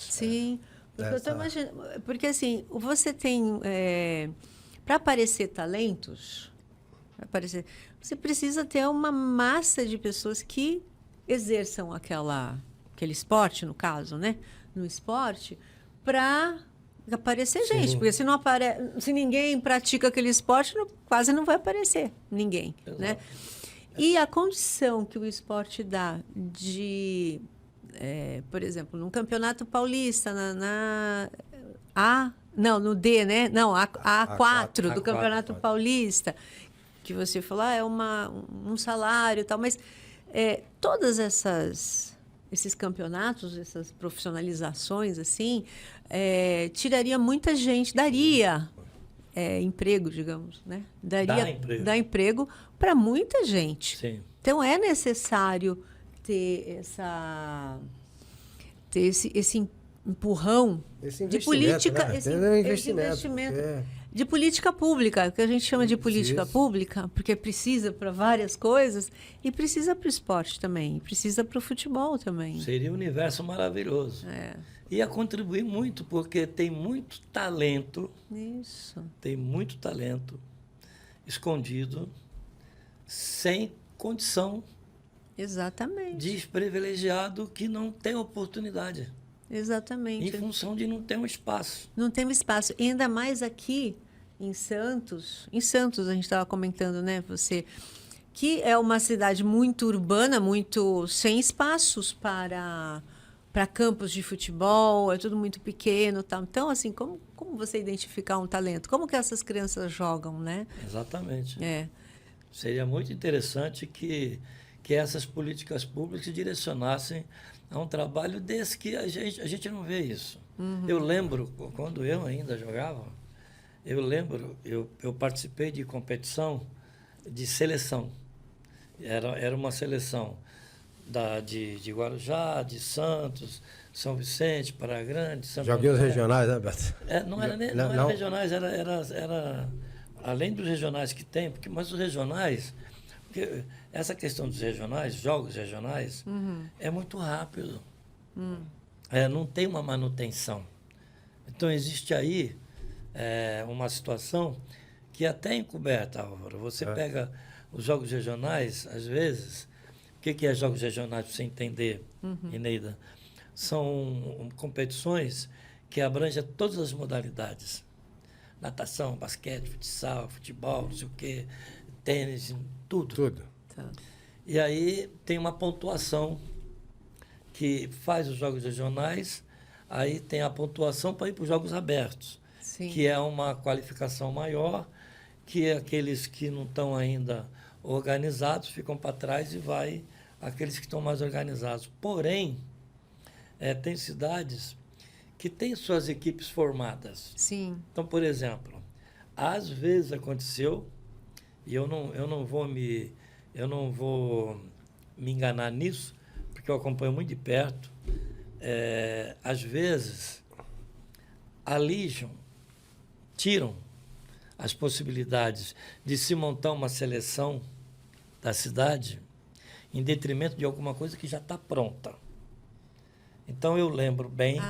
Sim, porque eu Essa- estou imaginando. Porque assim, você tem. Para aparecer talentos, pra aparecer, você precisa ter uma massa de pessoas que exerçam aquele esporte, no caso, né? No esporte, para aparecer gente. Sim. Porque se não se ninguém pratica aquele esporte, quase não vai aparecer ninguém, né? Exato. E a condição que o esporte dá por exemplo, num campeonato paulista, não, no D, né? Não, A4 do A4, Campeonato pode. Paulista, que você falou, é um salário e tal, mas todas esses campeonatos, essas profissionalizações, assim, tiraria muita gente, daria emprego, digamos, né? Dá emprego para muita gente. Sim. Então, é necessário ter esse empurrão Esse de investimento, política, né? esse Tem um investimento, investimento porque- de política pública, que a gente chama de política Isso. pública, porque precisa para várias coisas e precisa para o esporte também, e precisa para o futebol também. Seria um universo maravilhoso. Ia contribuir muito, porque tem muito talento escondido, sem condição, Exatamente. desprivilegiado, que não tem oportunidade, Exatamente. em função de não ter um espaço. Não tem um espaço. E ainda mais aqui em Santos. Em Santos, a gente estava comentando, né, você, que é uma cidade muito urbana, muito sem espaços para campos de futebol, é tudo muito pequeno, tal. Então, assim, como você identificar um talento? Como que essas crianças jogam, né? Exatamente. É. Seria muito interessante que essas políticas públicas direcionassem a um trabalho desse, que a gente não vê isso. Eu lembro, quando eu ainda jogava, eu participei de competição de seleção. Era uma seleção de Guarujá, de Santos, São Vicente, Praia Grande, Santo Joguinhos André. regionais, né, Beto? Não era regionais, era além dos regionais que tem, mas os regionais, porque essa questão dos regionais, jogos regionais, é muito rápido. Não tem uma manutenção. Então, existe aí uma situação que até é encoberta, Álvaro. Você pega os jogos regionais, às vezes. O que é jogos regionais, para você entender, Eneida? São competições que abrangem todas as modalidades. Natação, basquete, futsal, futebol, não sei o quê, tênis, tudo. Tudo. Tá. E aí tem uma pontuação que faz os jogos regionais, aí tem a pontuação para ir para os jogos abertos, Sim. que é uma qualificação maior, que aqueles que não estão ainda organizados ficam para trás e vai aqueles que estão mais organizados. Porém, tem cidades que têm suas equipes formadas. Sim. Então, por exemplo, às vezes aconteceu, e eu não vou me enganar nisso, porque eu acompanho muito de perto, às vezes alijam, tiram as possibilidades de se montar uma seleção da cidade em detrimento de alguma coisa que já está pronta. Então, eu lembro bem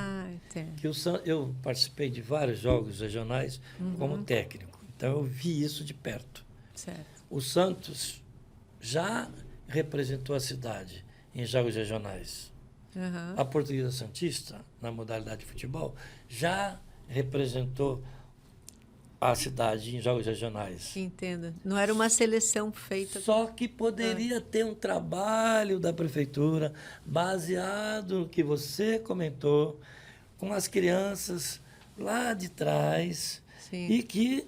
que eu participei de vários jogos regionais como técnico. Então, eu vi isso de perto. Certo. O Santos já representou a cidade em jogos regionais. A Portuguesa Santista, na modalidade de futebol, já representou a cidade em jogos regionais. Entendo. Não era uma seleção feita. Só que poderia ter um trabalho da prefeitura baseado no que você comentou, com as crianças lá de trás. Sim. E que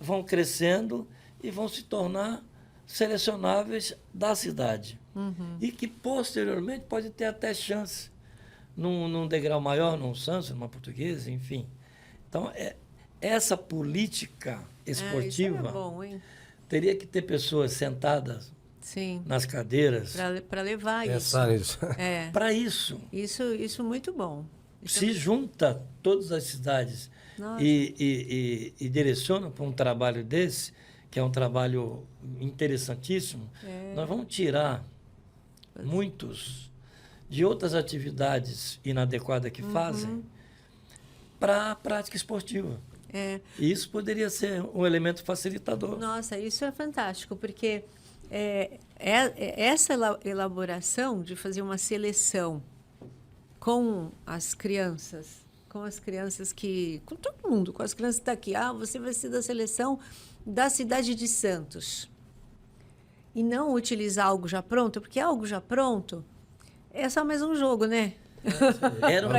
vão crescendo e vão se tornar selecionáveis da cidade. E que posteriormente pode ter até chance num degrau maior, num Santos, numa Portuguesa, enfim. Então, essa política esportiva Isso é bom, hein? teria que ter pessoas sentadas Sim. nas cadeiras Para levar Pensar isso. nisso. para isso. Isso muito bom. Isso Se junta todas as cidades Nossa. e direciona para um trabalho desse, que é um trabalho interessantíssimo, nós vamos tirar muitos de outras atividades inadequadas que fazem para a prática esportiva. E isso poderia ser um elemento facilitador. Nossa, isso é fantástico, porque essa elaboração de fazer uma seleção com as crianças com todo mundo, com as crianças que estão aqui. Você vai ser da seleção da cidade de Santos. E não utilizar algo já pronto, porque algo já pronto é só mais um jogo, né? Era um